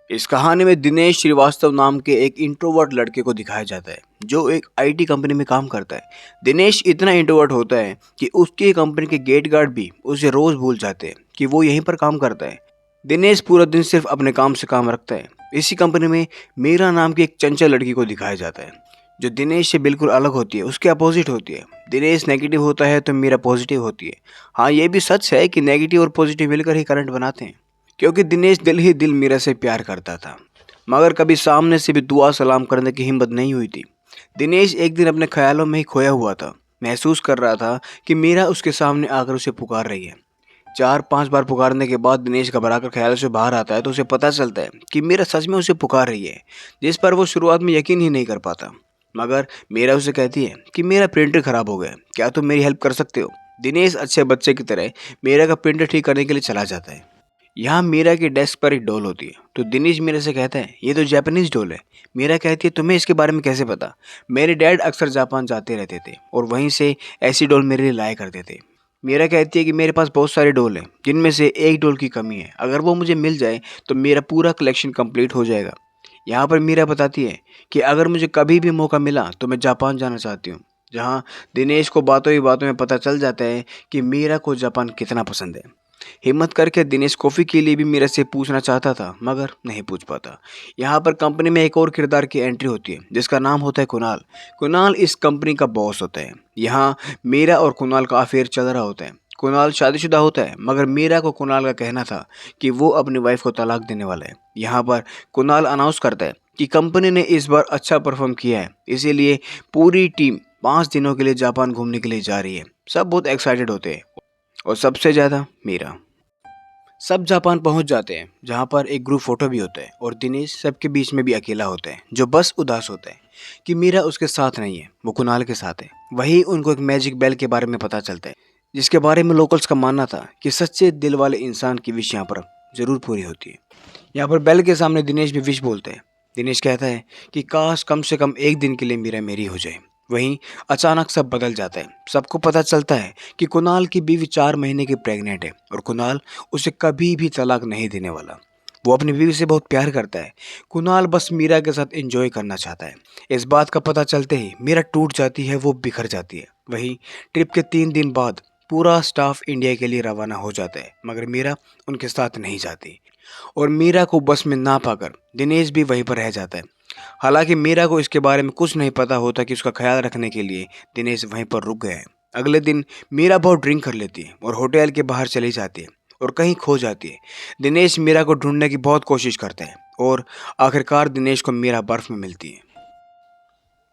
इस कहानी में दिनेश श्रीवास्तव नाम के एक इंट्रोवर्ट लड़के को दिखाया जाता है जो एक आईटी कंपनी में काम करता है। दिनेश इतना इंट्रोवर्ट होता है कि उसकी कंपनी के गेट गार्ड भी उसे रोज भूल जाते हैं कि वो यहीं पर काम करता है। दिनेश पूरा दिन सिर्फ अपने काम से काम रखता है। इसी कंपनी में मीरा नाम की एक चंचल लड़की को दिखाया जाता है जो दिनेश से बिल्कुल अलग होती है, उसके अपोजिट होती है। दिनेश नेगेटिव होता है तो मीरा पॉजिटिव होती है। हाँ, ये भी सच है कि नेगेटिव और पॉजिटिव मिलकर ही करंट बनाते हैं, क्योंकि दिनेश दिल ही दिल मीरा से प्यार करता था, मगर कभी सामने से भी दुआ सलाम करने की हिम्मत नहीं हुई थी। दिनेश एक दिन अपने ख्यालों में ही खोया हुआ था। महसूस कर रहा था कि मीरा उसके सामने आकर उसे पुकार रही है। 4-5 बार पुकारने के बाद दिनेश घबराकर ख्यालों से बाहर आता है तो उसे पता चलता है कि मीरा सच में उसे पुकार रही है, जिस पर वो शुरुआत में यकीन ही नहीं कर पाता। मगर मीरा उसे कहती है कि मेरा प्रिंटर खराब हो गया, क्या तुम मेरी हेल्प कर सकते हो। दिनेश अच्छे बच्चे की तरह मीरा का प्रिंटर ठीक करने के लिए चला जाता है। यहाँ मीरा के डेस्क पर एक डॉल होती है तो दिनेश मीरा से कहता है, ये तो जापानीज डॉल है। मीरा कहती है, तुम्हें इसके बारे में कैसे पता। मेरे डैड अक्सर जापान जाते रहते थे और वहीं से ऐसी डॉल मेरे लिए लाया करते थे। मीरा कहती है कि मेरे पास बहुत सारे डॉल हैं, जिनमें से एक डॉल की कमी है। अगर वो मुझे मिल जाए तो मेरा पूरा कलेक्शन कंप्लीट हो जाएगा। यहाँ पर मीरा बताती है कि अगर मुझे कभी भी मौका मिला तो मैं जापान जाना चाहती हूँ। जहाँ दिनेश को बातों ही बातों में पता चल जाता है कि मीरा को जापान कितना पसंद है। हिम्मत करके दिनेश कॉफ़ी के लिए भी मीरा से पूछना चाहता था, मगर नहीं पूछ पाता। यहाँ पर कंपनी में एक और किरदार की एंट्री होती है जिसका नाम होता है कुणाल। कुणाल इस कंपनी का बॉस होता है। यहाँ मीरा और कुणाल का अफेयर चल रहा होता है। कुणाल शादीशुदा होता है, मगर मीरा को कुणाल का कहना था कि वो अपनी वाइफ को तलाक देने वाला है। यहाँ पर कुणाल अनाउंस करता है कि कंपनी ने इस बार अच्छा परफॉर्म किया है, इसीलिए पूरी टीम 5 दिनों के लिए जापान घूमने के लिए जा रही है। सब बहुत एक्साइटेड होते हैं और सबसे ज़्यादा मीरा। सब जापान पहुंच जाते हैं, जहां पर एक ग्रुप फोटो भी होता है और दिनेश सबके बीच में भी अकेला होता है, जो बस उदास होता है कि मीरा उसके साथ नहीं है, वो कुणाल के साथ है। वही उनको एक मैजिक बेल के बारे में पता चलता है, जिसके बारे में लोकल्स का मानना था कि सच्चे दिल वाले इंसान की विश यहाँ पर जरूर पूरी होती है। यहाँ पर बेल के सामने दिनेश भी विश बोलते हैं। दिनेश कहता है कि काश कम से कम एक दिन के लिए मीरा मेरी हो जाए। वहीं अचानक सब बदल जाता है। सबको पता चलता है कि कुणाल की बीवी 4 महीने की प्रेग्नेंट है और कुणाल उसे कभी भी तलाक नहीं देने वाला। वो अपनी बीवी से बहुत प्यार करता है। कुणाल बस मीरा के साथ एंजॉय करना चाहता है। इस बात का पता चलते ही मीरा टूट जाती है, वो बिखर जाती है। वहीं ट्रिप के 3 दिन बाद पूरा स्टाफ इंडिया के लिए रवाना हो जाता है, मगर मीरा उनके साथ नहीं जाती और मीरा को बस में ना पाकर दिनेश भी वहीं पर रह जाता है। हालांकि मीरा को इसके बारे में कुछ नहीं पता होता कि उसका ख्याल रखने के लिए दिनेश वहीं पर रुक गया है। अगले दिन मीरा बहुत ड्रिंक कर लेती है और होटल के बाहर चली जाती है और कहीं खो जाती है। दिनेश मीरा को ढूंढने की बहुत कोशिश करता है और आखिरकार दिनेश को मीरा बर्फ में मिलती है।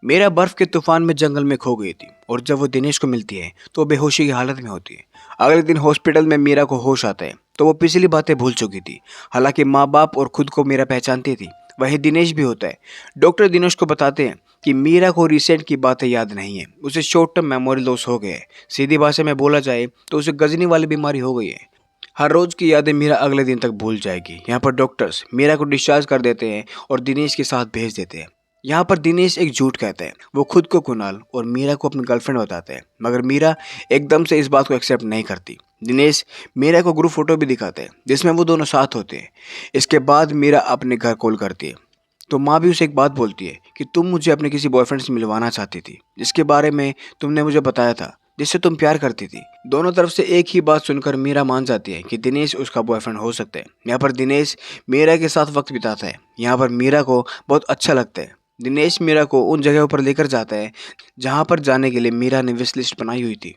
मीरा बर्फ के तूफान में जंगल में खो गई थी और जब वो दिनेश को मिलती है तो वो बेहोशी की हालत में होती है। अगले दिन हॉस्पिटल में मीरा को होश आता है तो वो पिछली बातें भूल चुकी थी। हालांकि माँ बाप और खुद को मीरा पहचानती थी। वही दिनेश भी होता है। डॉक्टर दिनेश को बताते हैं कि मीरा को रिसेंट की बातें याद नहीं है, उसे शॉर्ट टर्म मेमोरी लॉस हो गया है। सीधी भाषा में बोला जाए तो उसे गजनी वाली बीमारी हो गई है। हर रोज की यादें मीरा अगले दिन तक भूल जाएगी। यहाँ पर डॉक्टर्स मीरा को डिस्चार्ज कर देते हैं और दिनेश के साथ भेज देते हैं। यहाँ पर दिनेश एक झूठ कहता है। वो खुद को कुणाल और मीरा को अपनी गर्लफ्रेंड बताते हैं, मगर मीरा एकदम से इस बात को एक्सेप्ट नहीं करती। दिनेश मीरा को ग्रुप फोटो भी दिखाते हैं जिसमें वो दोनों साथ होते हैं। इसके बाद मीरा अपने घर कॉल करती है तो माँ भी उसे एक बात बोलती है कि तुम मुझे अपने किसी बॉयफ्रेंड से मिलवाना चाहती थी, जिसके बारे में तुमने मुझे बताया था, जिससे तुम प्यार करती थी। दोनों तरफ से एक ही बात सुनकर मीरा मान जाती है कि दिनेश उसका बॉयफ्रेंड हो सकता है। यहाँ पर दिनेश मीरा के साथ वक्त बिताता है। यहाँ पर मीरा को बहुत अच्छा लगता है। दिनेश मीरा को उन जगहों पर लेकर जाता है जहाँ पर जाने के लिए मीरा ने विश लिस्ट बनाई हुई थी।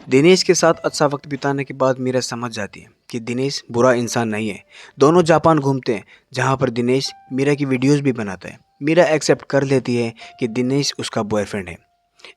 दिनेश के साथ अच्छा वक्त बिताने के बाद मीरा समझ जाती है कि दिनेश बुरा इंसान नहीं है। दोनों जापान घूमते हैं, जहाँ पर दिनेश मीरा की वीडियोस भी बनाता है। मीरा एक्सेप्ट कर लेती है कि दिनेश उसका बॉयफ्रेंड है।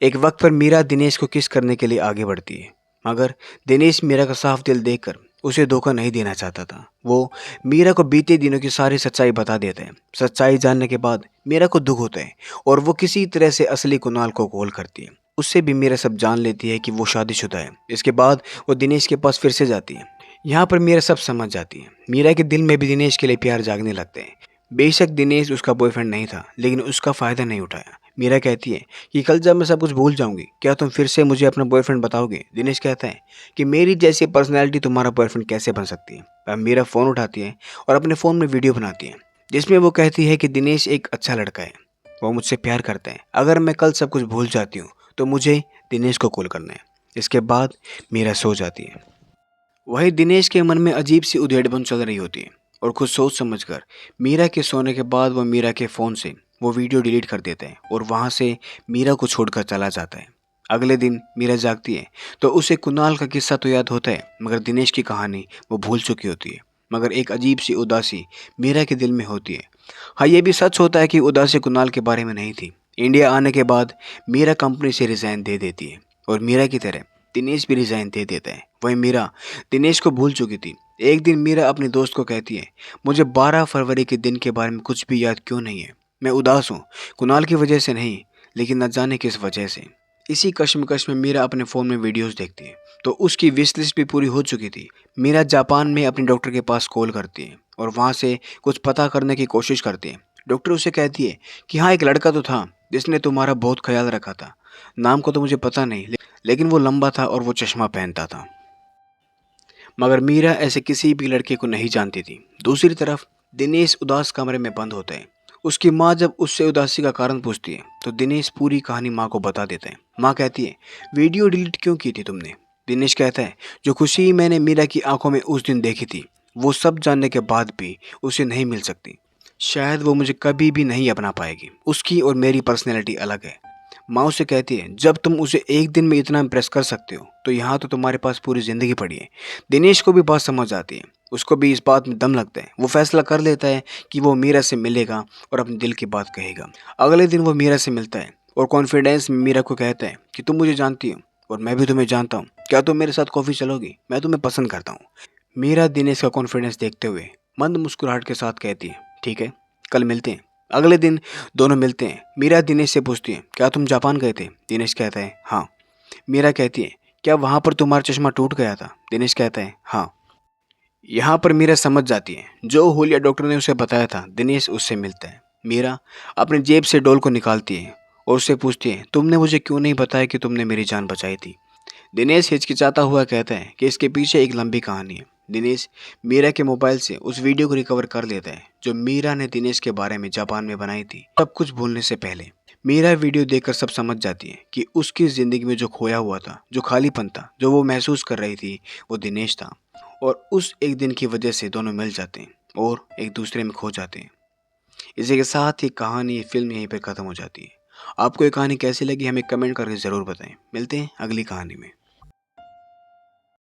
एक वक्त पर मीरा दिनेश को किस करने के लिए आगे बढ़ती है, मगर दिनेश मीरा का साफ दिल देखकर उसे धोखा नहीं देना चाहता था। वो मीरा को बीते दिनों की सारी सच्चाई बता देता है। सच्चाई जानने के बाद मीरा को दुख होता है और वो किसी तरह से असली कुणाल को कॉल करती है। उससे भी मीरा सब जान लेती है कि वो शादीशुदा है। इसके बाद वो दिनेश के पास फिर से जाती है। यहाँ पर मीरा सब समझ जाती है। मीरा के दिल में भी दिनेश के लिए प्यार जागने लगते हैं। बेशक दिनेश उसका बॉयफ्रेंड नहीं था, लेकिन उसका फ़ायदा नहीं उठाया। मीरा कहती है कि कल जब मैं सब कुछ भूल जाऊंगी, क्या तुम फिर से मुझे अपना बॉयफ्रेंड बताओगे। दिनेश कहता है कि मेरी जैसी पर्सनैलिटी तुम्हारा बॉयफ्रेंड कैसे बन सकती है। अब मीरा फ़ोन उठाती है और अपने फ़ोन में वीडियो बनाती है। जिसमें वो कहती है कि दिनेश एक अच्छा लड़का है, वो मुझसे प्यार करता है, अगर मैं कल सब कुछ भूल जाती हूँ तो मुझे दिनेश को कॉल करना है। इसके बाद मीरा सो जाती है। वही दिनेश के मन में अजीब सी उधेड़बुन चल रही होती है और खुद सोच समझकर मीरा के सोने के बाद वो मीरा के फ़ोन से वो वीडियो डिलीट कर देते हैं और वहाँ से मीरा को छोड़कर चला जाता है। अगले दिन मीरा जागती है तो उसे कुणाल का किस्सा तो याद होता है, मगर दिनेश की कहानी वो भूल चुकी होती है। मगर एक अजीब सी उदासी मीरा के दिल में होती है। हाँ, ये भी सच होता है कि उदासी कुणाल के बारे में नहीं थी। इंडिया आने के बाद मीरा कंपनी से रिज़ाइन दे देती है और मीरा की तरह दिनेश भी रिज़ाइन दे देता है। वहीं मीरा दिनेश को भूल चुकी थी। एक दिन मीरा अपने दोस्त को कहती है, मुझे 12 फरवरी के दिन के बारे में कुछ भी याद क्यों नहीं है। मैं उदास हूँ, कुणाल की वजह से नहीं, लेकिन न जाने किस वजह से। इसी कश्मकश में मीरा अपने फ़ोन में वीडियोस देखती है तो उसकी विश लिस्ट भी पूरी हो चुकी थी। मीरा जापान में अपने डॉक्टर के पास कॉल करती है और वहाँ से कुछ पता करने की कोशिश करती है। डॉक्टर उसे कहती है कि हाँ, एक लड़का तो था जिसने तुम्हारा बहुत ख्याल रखा था। नाम को तो मुझे पता नहीं, लेकिन वो लंबा था और वो चश्मा पहनता था। मगर मीरा ऐसे किसी भी लड़के को नहीं जानती थी। दूसरी तरफ दिनेश उदास कमरे में बंद होता है। उसकी माँ जब उससे उदासी का कारण पूछती है तो दिनेश पूरी कहानी माँ को बता देता है। माँ कहती है, वीडियो डिलीट क्यों की थी तुमने? दिनेश कहता है, जो खुशी मैंने मीरा की आंखों में उस दिन देखी थी, वो सब जानने के बाद भी उसे नहीं मिल सकती। शायद वो मुझे कभी भी नहीं अपना पाएगी। उसकी और मेरी पर्सनैलिटी अलग है। माँ उसे कहती है, जब तुम उसे एक दिन में इतना इम्प्रेस कर सकते हो तो यहाँ तो तुम्हारे पास पूरी ज़िंदगी पड़ी है। दिनेश को भी बात समझ आती है। उसको भी इस बात में दम लगता है। वो फैसला कर लेता है कि वो मीरा से मिलेगा और अपने दिल की बात कहेगा। अगले दिन वो मीरा से मिलता है और कॉन्फिडेंस में मीरा को कहता है कि तुम मुझे जानती हो और मैं भी तुम्हें जानता हूँ। क्या तुम मेरे साथ कॉफ़ी चलोगी? मैं तुम्हें पसंद करता हूँ। मीरा दिनेश का कॉन्फिडेंस देखते हुए मंद मुस्कुराहट के साथ कहती है, ठीक है, कल मिलते हैं। अगले दिन दोनों मिलते हैं। मीरा दिनेश से पूछती है, क्या तुम जापान गए थे? दिनेश कहता है, हाँ। मीरा कहती है, क्या वहाँ पर तुम्हारा चश्मा टूट गया था? दिनेश कहता है, हाँ। यहाँ पर मीरा समझ जाती है, जो हुलिया डॉक्टर ने उसे बताया था, दिनेश उससे मिलता है। मीरा अपनी जेब से डॉल को निकालती है और उससे पूछती है, तुमने मुझे क्यों नहीं बताया कि तुमने मेरी जान बचाई थी? दिनेश हिचकिचाता हुआ कहता है कि इसके पीछे एक लंबी कहानी है। दिनेश मीरा के मोबाइल से उस वीडियो को रिकवर कर लेता है जो मीरा ने दिनेश के बारे में जापान में बनाई थी, सब कुछ भूलने से पहले। मीरा वीडियो देखकर सब समझ जाती है कि उसकी ज़िंदगी में जो खोया हुआ था, जो खालीपन था, जो वो महसूस कर रही थी, वो दिनेश था। और उस एक दिन की वजह से दोनों मिल जाते हैं और एक दूसरे में खो जाते हैं। इसी के साथ ही कहानी, ये फिल्म यहीं पर ख़त्म हो जाती है। आपको ये कहानी कैसी लगी हमें कमेंट करके ज़रूर बताएं। मिलते हैं अगली कहानी में।